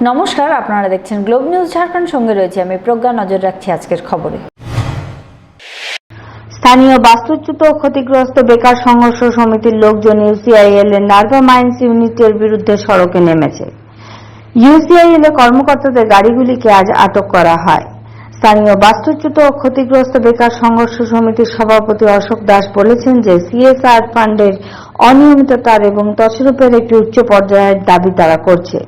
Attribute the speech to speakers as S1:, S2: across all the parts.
S1: নমস্কার, আপনারা দেখছেন গ্লোব নিউজ ঝাড়খণ্ড। সঙ্গে রয়েছে আমি প্রজ্ঞা। নজর রাখছি আজকের খবরে। স্থানীয় বাস্তুচ্যুত ও ক্ষতিগ্রস্ত বেকার সংঘর্ষ সমিতির লোকজন ইউসিআইএল এর নার্ভা মাইন্স ইউনিটের বিরুদ্ধে সড়কে নেমেছে। ইউসিআইএল এর কর্মকর্তাদের গাড়িগুলিকে আজ আটক করা হয়। স্থানীয় বাস্তুচ্যুত ও ক্ষতিগ্রস্ত বেকার সংঘর্ষ সমিতির সভাপতি অশোক দাস বলেছেন যে সিএসআর ফান্ডের অনিয়মিততার এবং তছরূপের একটি উচ্চ পর্যায়ের দাবি তারা করছে।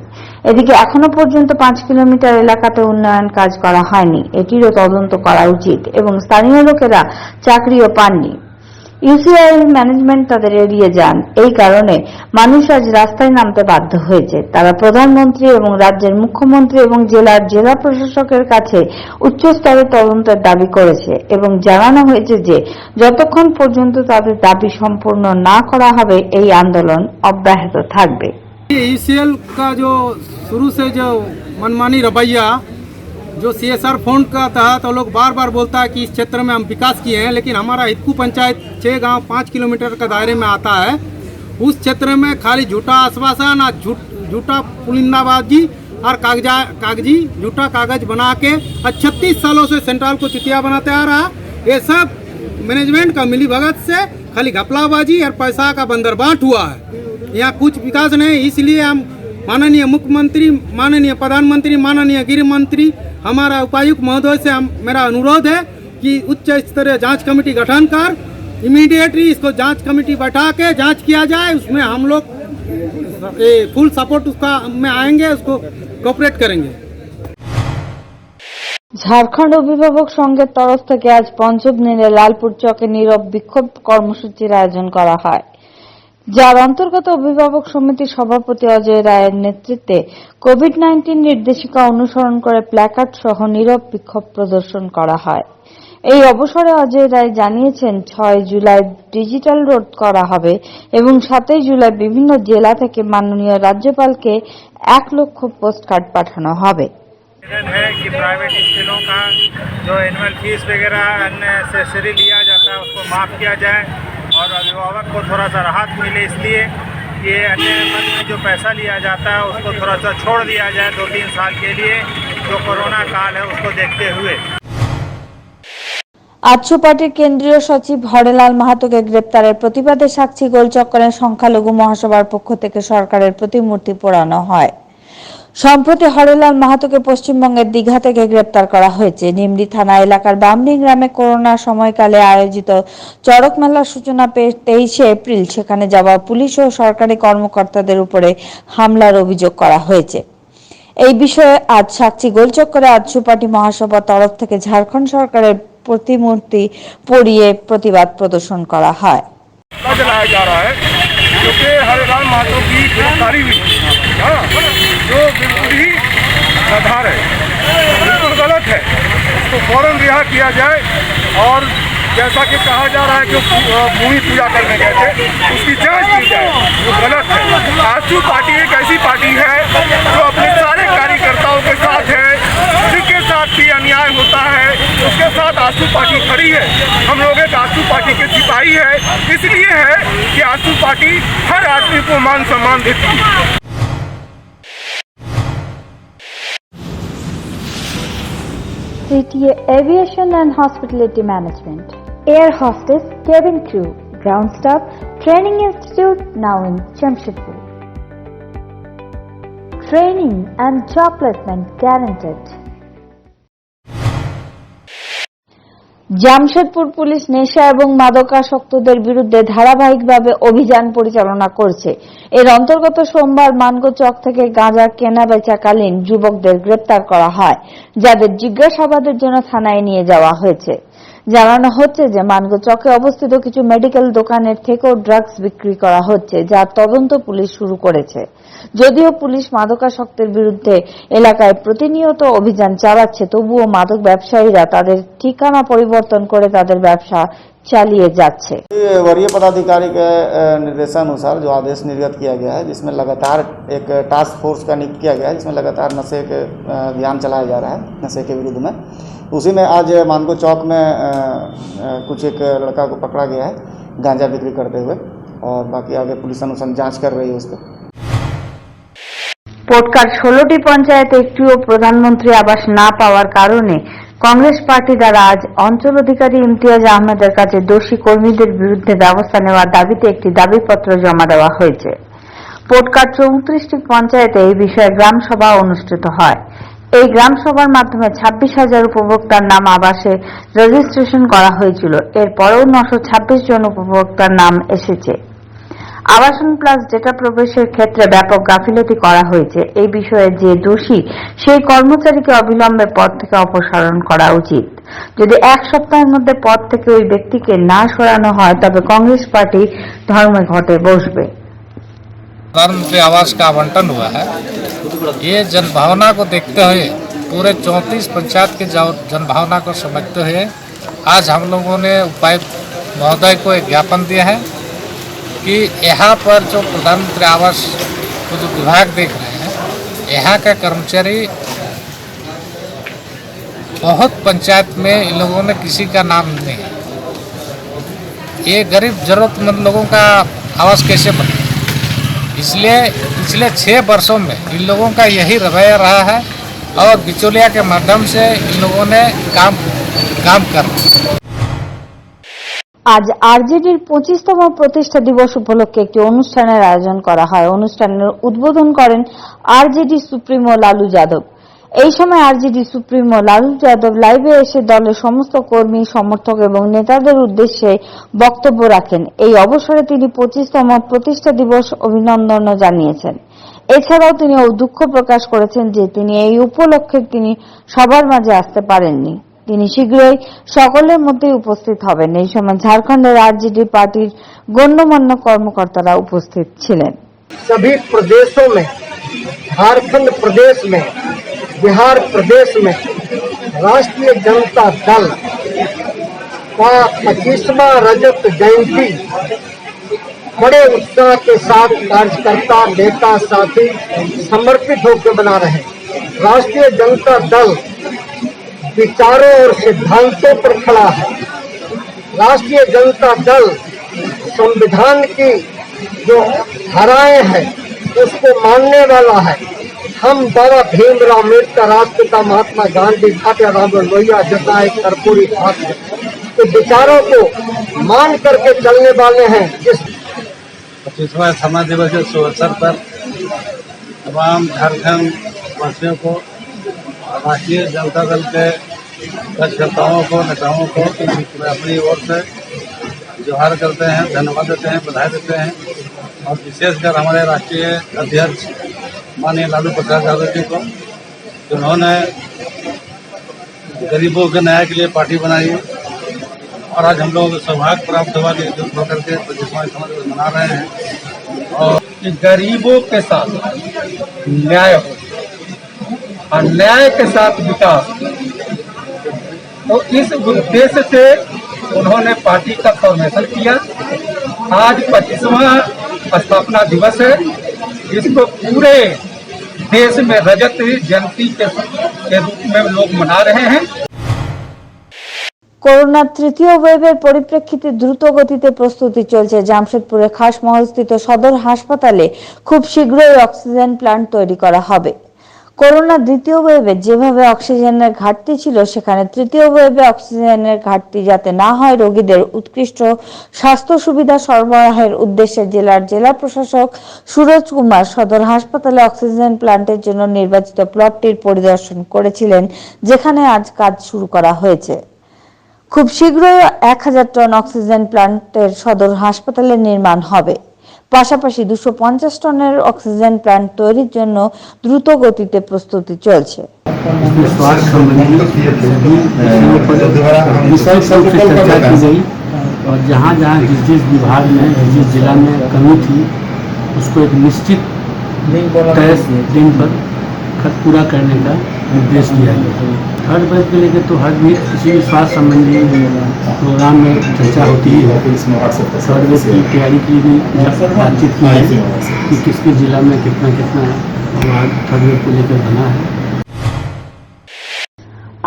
S1: এদিকে এখনো পর্যন্ত 5 কিলোমিটার এলাকাতে উন্নয়ন কাজ করা হয়নি, এটিরও তদন্ত করা উচিত এবং স্থানীয় লোকেরা চাকরিও পাননি। ইউসিআইএল ম্যানেজমেন্ট তাদের এড়িয়ে যান, এই কারণে মানুষ আজ রাস্তায় নামতে বাধ্য হয়েছে। তারা প্রধানমন্ত্রী এবং রাজ্যের মুখ্যমন্ত্রী এবং জেলা প্রশাসকের কাছে উচ্চ স্তরে তদন্তের দাবি করেছে এবং জানানো হয়েছে যে যতক্ষণ পর্যন্ত তাদের দাবি সম্পূর্ণ না করা হবে এই আন্দোলন অব্যাহত থাকবে।
S2: ईसीएल का जो शुरू से जो मनमानी रवैया जो सीएसआर फंड का तहत वो लोग बार बार बोलता है कि इस क्षेत्र में हम विकास किए हैं, लेकिन हमारा हितकू पंचायत 6 गांव 5 किलोमीटर का दायरे में आता है। उस क्षेत्र में खाली झूठा आश्वासन और झूठा पुलिंदाबाजी और कागजी झूठा कागज बना के 36 सालों से सेंट्रल को चुतिया बनाते आ रहा है। ये सब मैनेजमेंट का मिली भगत से खाली घपलाबाजी और पैसा का बंदरबाट हुआ है। यहाँ कुछ विकास नहीं। इसलिए हम माननीय मुख्यमंत्री, माननीय प्रधानमंत्री, माननीय गृह मंत्री, हमारा उपायुक्त महोदय से मेरा अनुरोध है कि उच्च स्तरीय जांच कमेटी गठन कर इमीडिएटली इसको जांच कमेटी बैठा के जांच किया जाए। उसमें हम लोग फुल सपोर्ट उसका में आएंगे, उसको कोऑपरेट करेंगे।
S1: ঝাড়খণ্ড অভিভাবক সংঘের তরফ থেকে আজ পঞ্চম দিনে লালপুর চকে নীরব বিক্ষোভ কর্মসূচির আয়োজন করা হয়, যার অন্তর্গত অভিভাবক সমিতির সভাপতি অজয় রায়ের নেতৃত্বে কোভিড-19 নির্দেশিকা অনুসরণ করে প্ল্যাকার্ড সহ নীরব বিক্ষোভ প্রদর্শন করা হয়। এই অবসরে অজয় রায় জানিয়েছেন 6 জুলাই ডিজিটাল রোড করা হবে এবং 7 জুলাই বিভিন্ন জেলা থেকে মাননীয় রাজ্যপালকে 1 লক্ষ পোস্টকার্ড পাঠানো হবে।
S3: है कि प्राइवेट स्कूलों का जो एनुअल फीस वगैरह अननेसेसरी लिया जाता है उसको माफ़ किया जाए और अभिभावक को थोड़ा सा राहत मिले, इसलिए ये अन्य मद में जो पैसा लिया जाता है उसको थोड़ा सा छोड़ दिया जाए 2-3 साल के लिए, जो कोरोना काल है उसको देखते हुए।
S1: আজসু পার্টির কেন্দ্রীয় সচিব হরেলাল মাহাতোকে গ্রেপ্তারের প্রতিবাদে সাক্ষী গোলচক্করে সংখ্যালঘু মহাসভার পক্ষ থেকে সরকারের প্রতিমূর্তি পোড়ানো হয়। সম্প্রতি হরেলাল মাহাতোকে পশ্চিমবঙ্গের দীঘা থেকে গ্রেপ্তার করা হয়েছে। নিমডি থানা এলাকার বামনি গ্রামে করোনা সময়কালে আয়োজিত চড়ক মেলার সূচনা পেয়ে 23 এপ্রিল সেখানে যাওয়া পুলিশ ও সরকারি কর্মকর্তাদের উপরে হামলার অভিযোগ করা হয়েছে। এই বিষয়ে আজ সাক্ষী গোলচক্করে আজসু পার্টি মহাসভার তরফ থেকে ঝাড়খণ্ড সরকারের প্রতিমূর্তি পরিয়ে প্রতিবাদ প্রদর্শন করা হয়।
S4: क्योंकि हरेलाल महतो की गिरफ्तारी हुई, जो बिल्कुल ही आधार है, बिल्कुल गलत है। उसको फौरन रिहा किया जाए और जैसा कि कहा जा रहा है कि भूमि पूजा करने गए थे उसकी जांच की जाए, वो गलत है। आजसू पार्टी एक ऐसी पार्टी है जो अपने सारे कार्यकर्ताओं के साथ है, जिसके साथ भी अन्याय होता है उसके साथ आजसू पार्टी खड़ी है। हम लोग एक आजसू पार्टी के सिपाही है, इसलिए है कि आजसू पार्टी हर आदमी को मान सम्मान देती है।
S1: CTA Aviation and Hospitality Management, Air Hostess, Cabin Crew, Ground Staff Training Institute now in Jamshedpur. Training and job placement guaranteed. Jamshedpur police নেশা এবং মাদকাসক্তদের বিরুদ্ধে ধারাবাহিকভাবে অভিযান পরিচালনা করছে। এর অন্তর্গত সোমবার মানগো চক থেকে গাঁজা কেনা বেচাকালীন যুবকদের গ্রেপ্তার করা হয়, যাদের জিজ্ঞাসাবাদের জন্য থানায় নিয়ে যাওয়া হয়েছে। জানানো হচ্ছে যে মানগো চকে অবস্থিত কিছু মেডিকেল দোকানের থেকেও ড্রাগস বিক্রি করা হচ্ছে, যার তদন্ত পুলিশ শুরু করেছে। যদিও পুলিশ মাদকাসক্তের বিরুদ্ধে এলাকায় প্রতিনিয়ত অভিযান চালাচ্ছে, তবুও মাদক ব্যবসায়ীরা তাদের ঠিকানা পরিবর্তন করে তাদের ব্যবসা চালিয়ে যাচ্ছে।
S5: वरीय पदाधिकारी के निर्देशानुसार जो आदेश निर्गत किया गया है, जिसमें लगातार एक टास्क फोर्स का नियुक्त किया गया है, जिसमें लगातार नशे के अभियान चलाया जा रहा है नशे के विरुद्ध में। उसी में आज मानगो चौक में कुछ एक लड़का को पकड़ा गया है गांजा बिक्री करते हुए, और बाकी आगे पुलिस अनुसंधान जांच कर रही है उस पर।
S1: পোটকার 16টি পঞ্চায়েতে একটিও প্রধানমন্ত্রী আবাস না পাওয়ার কারণে কংগ্রেস পার্টি দ্বারা আজ অঞ্চল অধিকারী ইমতিয়াজ আহমেদের কাছে দোষী কর্মীদের বিরুদ্ধে ব্যবস্থা নেওয়ার দাবিতে একটি দাবিপত্র জমা দেওয়া হয়েছে। পোটকার 34টি পঞ্চায়েতে এই বিষয়ে গ্রাম সভা অনুষ্ঠিত হয়। এই গ্রাম সভার মাধ্যমে 26,000 উপভোক্তার নাম আবাসে রেজিস্ট্রেশন করা হয়েছিল। এরপরেও 926 জন উপভোক্তার নাম এসেছে। আবাসন প্লাস ডেটা প্রবেশের ক্ষেত্রে ব্যাপক গাফিলতি করা হয়েছে। এই বিষয়ে যে দোষী সেই কর্মচারীকে অবিলম্বে পদ থেকে অপসারণ করা উচিত। যদি 1 সপ্তাহের মধ্যে পদ থেকে ওই ব্যক্তিকে না সরানো হয় তবে কংগ্রেস পার্টি ধর্মঘটে বসবে।
S6: प्रधानमंत्री आवास का आवंटन हुआ है। ये जनभावना को देखते हुए पूरे 34 पंचायत के जनभावना को समझते हुए आज हम लोगों ने उपायुक्त महोदय को एक ज्ञापन दिया है कि यहाँ पर जो प्रधानमंत्री आवास को जो विभाग देख रहे हैं, यहाँ का कर्मचारी बहुत पंचायत में इन लोगों ने किसी का नाम नहीं है। ये गरीब जरूरतमंद लोगों का आवास कैसे बने, इसलिए पिछले 6 वर्षों में इन लोगों का यही रवैया रहा है और बिचौलिया के माध्यम से इन लोगों ने काम कर।
S1: আজ আরজেডির 25তম প্রতিষ্ঠা দিবস উপলক্ষে একটি অনুষ্ঠানের আয়োজন করা হয়। অনুষ্ঠানের উদ্বোধন করেন আরজেডি সুপ্রিমো লালু যাদব। এই সময় আরজেডি সুপ্রিমো লালু যাদব লাইভে এসে দলের সমস্ত কর্মী, সমর্থক এবং নেতাদের উদ্দেশ্যে বক্তব্য রাখেন। এই অবসরে তিনি 25তম প্রতিষ্ঠা দিবস অভিনন্দনও জানিয়েছেন। এছাড়াও তিনি দুঃখ প্রকাশ করেছেন যে তিনি এই উপলক্ষে তিনি সবার মাঝে আসতে পারেননি। তিনি শীঘ্রই সকলের মধ্যে উপস্থিত হবেন। এই সময় ঝাড়খণ্ডের আরজেডি পার্টির গণ্যমান্য কর্মকর্তারা উপস্থিত ছিলেন।
S7: सभी प्रदेशों में, झारखंड प्रदेश में, बिहार प्रदेश में राष्ट्रीय जनता दल का 25वां रजत जयंती बड़े उत्साह के साथ कार्यकर्ता, नेता, साथी समर्पित होकर मना रहे हैं। राष्ट्रीय जनता दल विचारों और सिद्धांतों पर खड़ा है। राष्ट्रीय जनता दल संविधान की जो धाराएं हैं उसको मानने वाला है। हम बाबा भीमराव अम्बेडकर, राष्ट्रपिता महात्मा गांधी, ठाकुर राम लोहिया जैसा एक कर्पूरी छात्र के विचारों को मान करके चलने वाले हैं। इस
S8: 25वां समाज दिवस के शुभ अवसर पर तमाम झारखंड वासियों को, राष्ट्रीय जनता दल के कार्यकर्ताओं को, नेताओं को मैं अपनी ओर से जोहार करते हैं, धन्यवाद देते हैं, बधाई देते हैं। और विशेषकर हमारे राष्ट्रीय अध्यक्ष माननीय लालू प्रसाद यादव जी को, जिन्होंने गरीबों के न्याय के लिए पार्टी बनाई है और आज हम लोग सौभाग्य प्राप्त हुआ कि एकजुट होकर के 25वां समाज दिवस मना रहे हैं। और
S7: गरीबों के साथ न्याय हो और न्याय के साथ विकास, तो इस उद्देश्य से उन्होंने पार्टी का फॉर्मेशन किया। आज 25वां स्थापना दिवस है, जिसको पूरे देश में रजत जयंती के रूप में लोग मना रहे हैं।
S1: করোনার তৃতীয় ওয়েভের পরিপ্রেক্ষিতে দ্রুত গতিতে প্রস্তুতি চলছে। জামশেদপুরের খাসমহলস্থিত সদর হাসপাতালে খুব শীঘ্রই অক্সিজেন প্ল্যান্ট তৈরি করা হবে। করোনা দ্বিতীয় ওয়েভে যেভাবে অক্সিজেনের ঘাটতি ছিল, সেখানে তৃতীয় ওয়েভে অক্সিজেনের ঘাটতি যাতে না হয়, রোগীদের উৎকৃষ্ট স্বাস্থ্য সুবিধা সরবরাহের উদ্দেশ্যে জেলা প্রশাসক সুরজ কুমার সদর হাসপাতালে অক্সিজেন প্ল্যান্টের জন্য নির্বাচিত প্লটটির পরিদর্শন করেছিলেন, যেখানে আজ কাজ শুরু করা হয়েছে। খুব শীঘ্রই 1000 টন অক্সিজেন প্ল্যান্টের সদর হাসপাতালে নির্মাণ হবে। পাশাপাশি 250 টনের অক্সিজেন প্ল্যান্ট তৈরির জন্য দ্রুত গতিতে প্রস্তুতি চলছে।
S9: स्वास्थ्य संबंधी विषय सब से चर्चा की गई और जहाँ जहाँ जिस विभाग में, जिस जिला में कमी थी, उसको एक निश्चित तय दिन पर पूरा करने का निर्देश दिया गया। थर्ड वेव को लेकर तो हर भी किसी भी स्वास्थ्य संबंधी प्रोग्राम में चर्चा होती है। थर्ड वेव की तैयारी की भी बातचीत की है कि किसके जिला में कितना थर्ड वेव को लेकर बना है।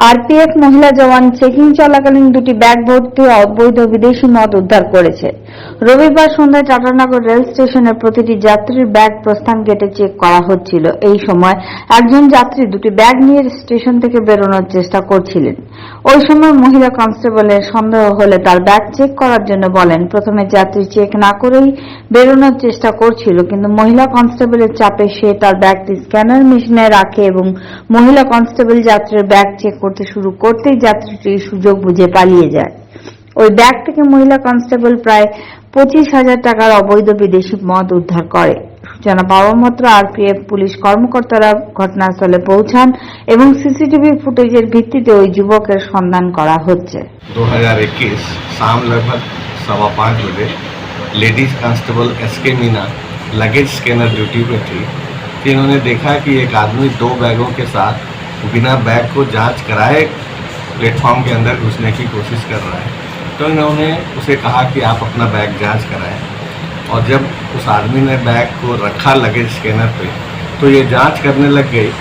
S1: আরপিএফ মহিলা জওয়ান চেকিং চলাকালীন 2টি ব্যাগ ভর্তি অবৈধ বিদেশি মদ উদ্ধার করেছে। রবিবার সন্ধ্যায় টাটানগর রেল স্টেশনের প্রতিটি যাত্রীর ব্যাগ প্রস্থান গেটে চেক করা হচ্ছিল। এই সময় একজন যাত্রী দুটি ব্যাগ নিয়ে স্টেশন থেকে বেরোনোর চেষ্টা করছিলেন। ওই সময় মহিলা কনস্টেবলের সন্দেহ হলে তার ব্যাগ চেক করার জন্য বলেন। প্রথমে যাত্রী চেক না করেই বেরোনোর চেষ্টা করছিল, কিন্তু মহিলা কনস্টেবলের চাপে সে তার ব্যাগটি স্ক্যানার মেশিনে রাখে এবং মহিলা কনস্টেবল যাত্রীর ব্যাগ চেক করতে শুরু করতেই যাত্রীটি সুযোগ বুঝে পালিয়ে যায়। ওই ব্যাগ থেকে মহিলা কনস্টেবল প্রায় 25,000 টাকার অবৈধ বিদেশি মদ উদ্ধার করে। সূচনা পাওয়া মাত্র আরপিএফ পুলিশ কর্মকর্তারা ঘটনাস্থলে পৌঁছান এবং সিসিটিভি ফুটেজের ভিত্তিতে ওই যুবকের সন্ধান করা হচ্ছে।
S10: 2021 शाम लगभग 5:15 बजे ladies constable SK Meena luggage scanner duty पे थी कि इन्होंने देखा कि एक आदमी 2 बैगों के साथ बिना बैग को जांच कराए प्लेटफॉर्म के अंदर घुसने की कोशिश कर रहा है। तो इन्होंने उसे कहा कि आप अपना बैग जांच कराएं, और जब उस आदमी ने बैग को रखा लगेज स्कैनर पे तो ये जांच करने लग गई,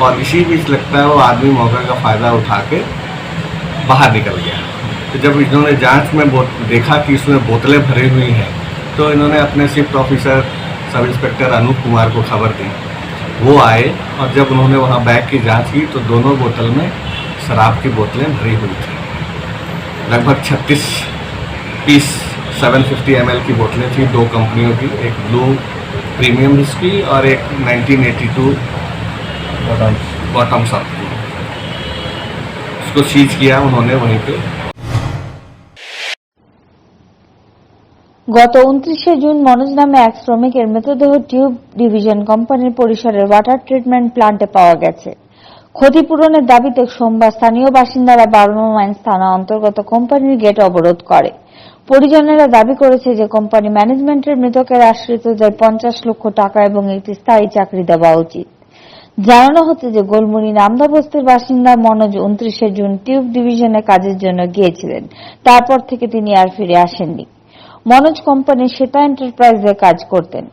S10: और इसी बीच लगता है वो आदमी मौका का फ़ायदा उठा के बाहर निकल गया। तो जब इन्होंने जांच में देखा कि इसमें बोतलें भरी हुई हैं, तो इन्होंने अपने shift officer sub inspector Anoop Kumar को खबर दी। वो आए और जब उन्होंने वहाँ बैग की जांच की तो दोनों बोतल में शराब की बोतलें भरी हुई थी। लगभग 36 पीस 750 ml की बोतलें थी, 2 कंपनियों की, एक ब्लू प्रीमियम हिस्ट्री और एक 1982 बॉटम्स अप की। उसको सीज किया उन्होंने वहीं पे।
S1: গত 29শে জুন মনোজ নামে এক শ্রমিকের মৃতদেহ টিউব ডিভিশন কোম্পানির পরিসরের ওয়াটার ট্রিটমেন্ট প্লান্টে পাওয়া গেছে। ক্ষতিপূরণের দাবিতে সোমবার স্থানীয় বাসিন্দারা বার্মা মাইন্স থানা অন্তর্গত কোম্পানির গেট অবরোধ করে। পরিজনেরা দাবি করেছে যে কোম্পানি ম্যানেজমেন্টের মৃতকের আশ্রিতদের 50 লক্ষ টাকা এবং একটি স্থায়ী চাকরি দেওয়া উচিত। জানানো হচ্ছে যে গোলমুড়ি নামদা বস্তির বাসিন্দা মনোজ 29শে জুন টিউব ডিভিশনে কাজের জন্য গিয়েছিলেন। তারপর থেকে তিনি আর ফিরে আসেননি। মনোজ কোম্পানির শ্বেতা এন্টারপ্রাইজে কাজ করতেন।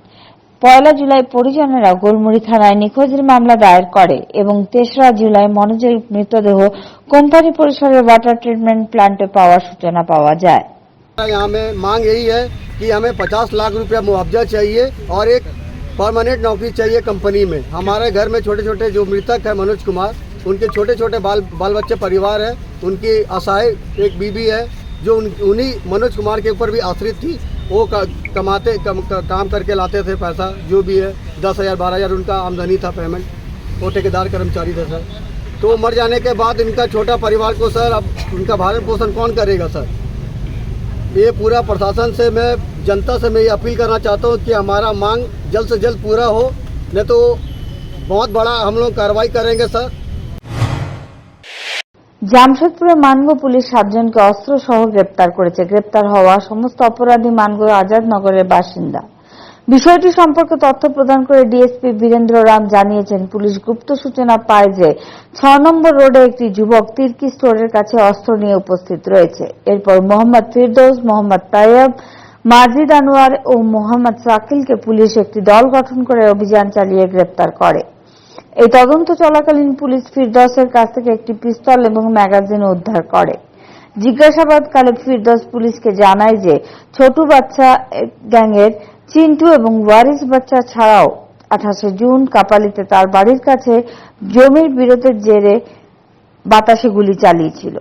S1: 1 জুলাই পরিজনেরা গোলমুড়ি থানায় নিখোঁজের মামলা দায়ের করে এবং 3রা জুলাই মনোজের মৃতদেহ কোম্পানি পরিসরের ওয়াটার ট্রিটমেন্ট প্লান্টে পাওয়ার সূচনা পাওয়া যায়।
S7: यहाँ में मांग यही है कि हमें 50 लाख रुपया मुआवजा चाहिए और एक परमानेंट नौकरी चाहिए कंपनी में। हमारे घर में छोटे छोटे जो मृतक है मनोज कुमार, उनके छोटे छोटे बाल बच्चे परिवार है, उनकी असहाय एक बीबी है जो उन्हीं मनोज कुमार के ऊपर भी आश्रित थी। वो काम करके लाते थे पैसा, जो भी है 10,000 12,000 उनका आमदनी था पेमेंट। वो ठेकेदार कर्मचारी थे सर। तो मर जाने के बाद इनका छोटा परिवार को सर अब उनका भरण पोषण कौन करेगा सर? ये पूरा प्रशासन से मैं जनता से मैं ये अपील करना चाहता हूँ कि हमारा मांग जल्द से जल्द पूरा हो, नहीं तो बहुत बड़ा हम लोग कार्रवाई करेंगे सर।
S1: জামশেদপুরে মানগো পুলিশ 7 জনকে অস্ত্র সহ গ্রেপ্তার করেছে। গ্রেপ্তার হওয়া সমস্ত অপরাধী মানগো আজাদনগরের বাসিন্দা। বিষয়টি সম্পর্কে তথ্য প্রদান করে ডিএসপি বীরেন্দ্র রাম জানিয়েছেন, পুলিশ গুপ্ত সূচনা পায় যে 6 নম্বর রোডে একটি যুবক তির্কি স্টোরের কাছে অস্ত্র নিয়ে উপস্থিত রয়েছে। এরপর মোহাম্মদ ফিরদৌস, মোহাম্মদ তাইয়ব, মাজিদ আনোয়ার ও মোহাম্মদ সাকিলকে পুলিশ একটি দল গঠন করে অভিযান চালিয়ে গ্রেপ্তার করে। এই তদন্ত চলাকালীন পুলিশ ফিরদৌসের কাছ থেকে একটি পিস্তল এবং ম্যাগাজিন উদ্ধার করে। জিজ্ঞাসাবাদকালে ফিরদৌস পুলিশকে জানায় যে ছোটু বাচ্চা গ্যাংয়ের চিন্টু এবং ওয়ারিস বাচ্চা ছাড়াও 28শে জুন কাপালিতে তার বাড়ির কাছে জমির বিরোধের জেরে বাতাসে গুলি চালিয়েছিল।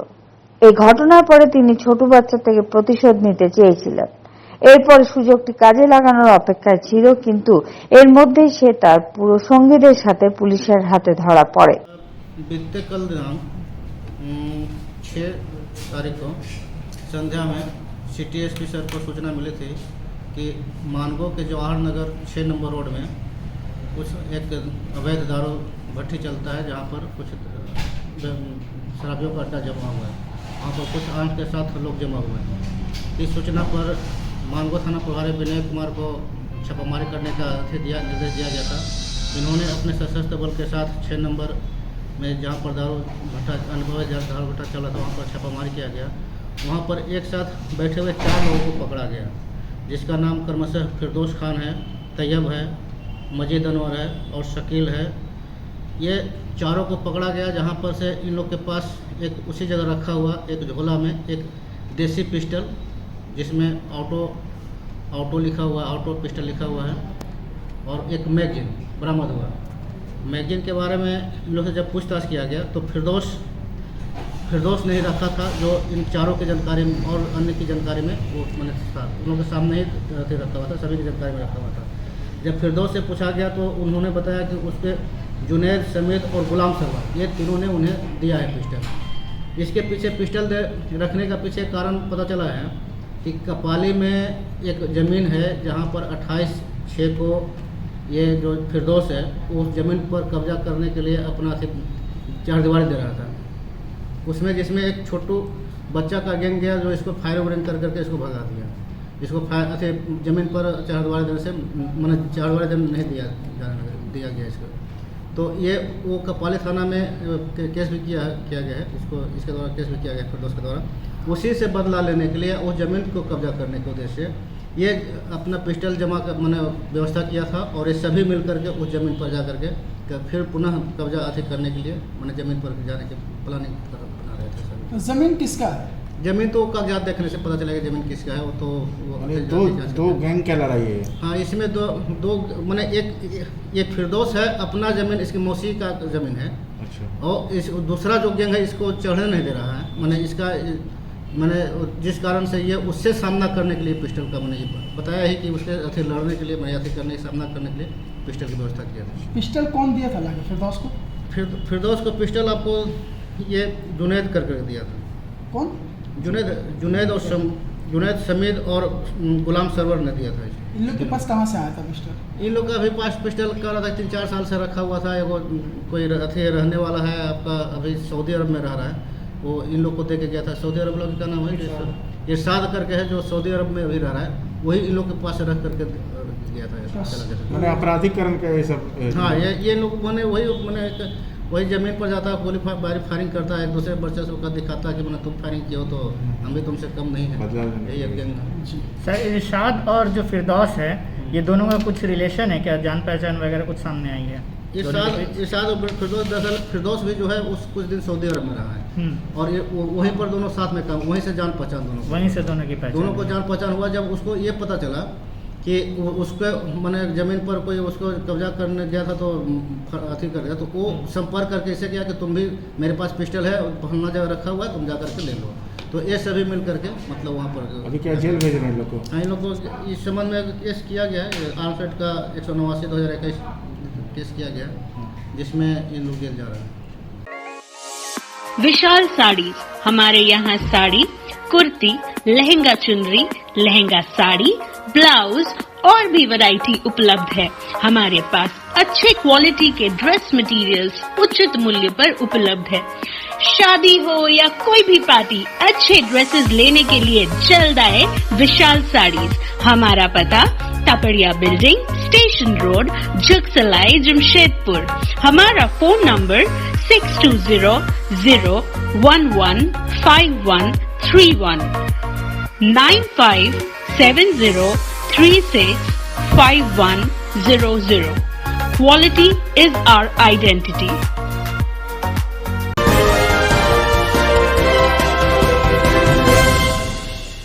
S1: এই ঘটনার পরে তিনি ছোটু বাচ্চা থেকে প্রতিশোধ নিতে চেয়েছিলেন। এরপর সুযোগটি কাজে লাগানোর অপেক্ষায় ছিল, কিন্তু এর মধ্যেই সে তার পুরো সঙ্গীদের সাথে পুলিশের হাতে ধরা পড়ে।
S11: बीते कल दिनांक 6 तारीख को संध्या में सिटी एसपी सर को सूचना मिली थी कि मानगो के जवाहर नगर 6 नंबर रोड में कुछ एक अवैध दारू भट्टी चलता है, जहाँ पर कुछ शराबियों का अड्डा जमा हुआ है। वहाँ पर कुछ आंख के साथ लोग जमा हुए हैं। इस सूचना पर मानगो थाना प्रभारी विनय कुमार को छापामारी करने का निर्देश दिया गया था। इन्होंने अपने सशस्त्र बल के साथ 6 नंबर में जहाँ पर दारू भट्टा अनुभवी दारू भट्टा चला था, वहाँ पर छापामारी किया गया। वहाँ पर एक साथ बैठे हुए 4 लोगों को पकड़ा गया, जिसका नाम क्रमशः फिरदौस खान है, तैयब है, मजीद अनवर है और शकील है। ये चारों को पकड़ा गया, जहाँ पर से इन लोग के पास एक उसी जगह रखा हुआ एक झोला में एक देसी पिस्टल, जिसमें ऑटो ऑटो लिखा हुआ है, ऑटो पिस्टल लिखा हुआ है और एक मैगजीन बरामद हुआ। मैगजीन के बारे में इन लोगों से जब पूछताछ किया गया तो फिरदौस नहीं रखा था, जो इन चारों की जानकारी और अन्य की जानकारी में वो मैंने उन लोगों के सामने ही रखा हुआ था, सभी की जानकारी में रखा हुआ था। जब फिरदौस से पूछा गया तो उन्होंने बताया कि उसके जुनैद, समीद और गुलाम सरवर ये तीनों ने उन्हें दिया है पिस्टल। इसके पीछे पिस्टल रखने का पीछे कारण पता चला है कि कपाली में एक ज़मीन है जहाँ पर 28/6 को ये जो फिरदौस है उस ज़मीन पर कब्जा करने के लिए अपना चारदीवारी दे रहा था। उसमें जिसमें एक छोटू बच्चा का गैंग गया जो इसको फायर वगैरह कर करके इसको भगा दिया। इसको ज़मीन पर चारदीवारी देने से मैंने चारदीवारी देने नहीं दिया गया इसको। तो ये वो कपाली थाना में केस भी किया गया है, इसके द्वारा केस भी किया गया फिरदौस के द्वारा। उसी से बदला लेने के लिए उस ज़मीन को कब्जा करने के उद्देश्य ये अपना पिस्टल जमा कर मैंने व्यवस्था किया था और ये सभी मिल करके उस ज़मीन पर जा करके फिर पुनः कब्जा करने के लिए मैंने ज़मीन पर जाने की प्लानिंग बना रहे थे सभी।
S12: ज़मीन किसका है?
S11: ज़मीन तो कागजात देखने से पता चलेगा ज़मीन किसका है। वो तो
S4: दो गैंग क्या लड़ाई है?
S11: हाँ, इसमें दो मैंने एक ये फिरदौस है, अपना ज़मीन इसकी मौसी का ज़मीन है। अच्छा। और इस दूसरा जो गैंग है इसको चढ़ने नहीं दे रहा है। मैंने जिस कारण से ये उससे सामना करने के लिए पिस्टल का मैंने ये बताया है कि उसके लड़ने के लिए मैंने करने सामना करने के लिए पिस्टल की व्यवस्था किया था।
S12: पिस्टल कौन दिया था फिरदौस को?
S11: फिरदौस को पिस्टल आपको ये जुनैद कर दिया था।
S12: कौन?
S11: जुनैद, समीद और गुलाम सरवर ने दिया था।
S12: इन लोग के पास कहाँ से आया था पिस्टल?
S11: इन लोग का अभी पास पिस्टल का रहा था, 3-4 साल से रखा हुआ था। एगो कोई रहने वाला है आपका अभी सऊदी अरब में रह रहा है, वो इन लोग को दे के गया था। सऊदी अरब लोग का नाम है इरशाद करके है, जो सऊदी अरब में अभी रह रहा है, वही इन लोग के पास रख करके गया था।
S4: मैंने आपराधिकरण का ये सब।
S11: हाँ, ये लोग वही ज़मीन पर जाता है, गोली फायरिंग करता है, एक दूसरे बच्चे को दिखाता है कि मैंने तुम फायरिंग किया हो तो हम भी तुमसे कम नहीं है। यही एक गैंग है।
S13: सर, इरशाद और जो फिरदौस है ये दोनों का कुछ रिलेशन है क्या? जान पहचान वगैरह कुछ सामने आई है?
S11: इरशाद और फिरदौस, दरअसल फिरदौस भी जो है उस कुछ दिन सऊदी अरब में रहा है और ये वहीं पर दोनों साथ में काम, वहीं से जान पहचान
S13: वहीं से दोनों की पहचान,
S11: दोनों को जान पहचान हुआ। जब उसको ये पता चला कि उसको मैंने ज़मीन पर कोई उसको कब्जा करने गया था तो अथी कर दिया, तो वो संपर्क करके ऐसे किया कि तुम भी मेरे पास पिस्टल है, फलना जगह रखा हुआ है, तुम जा करके ले लो। तो ये सभी मिल करके मतलब वहाँ पर
S4: अभी क्या जेल भेज रहे हैं लोग को?
S11: हाँ, इन लोग को इस संबंध में केस किया गया है। आर्मफेड का 189/2021 केस किया गया, जिसमें इन लोग जेल जा रहे हैं।
S14: विशाल साड़ी, हमारे यहाँ साड़ी, कुर्ती, लहंगा चुनरी, लहंगा साड़ी, ब्लाउज और भी वैरायटी उपलब्ध है। हमारे पास अच्छे क्वालिटी के ड्रेस मटेरियल्स उचित मूल्य पर उपलब्ध है। शादी हो या कोई भी पार्टी, अच्छे ड्रेसेस लेने के लिए जल्द आए विशाल साड़ीज। हमारा पता Tapadia building, station road, Jugsalai, Jamshedpur. हमारा phone number 6200115131 9570365100। Quality is our identity.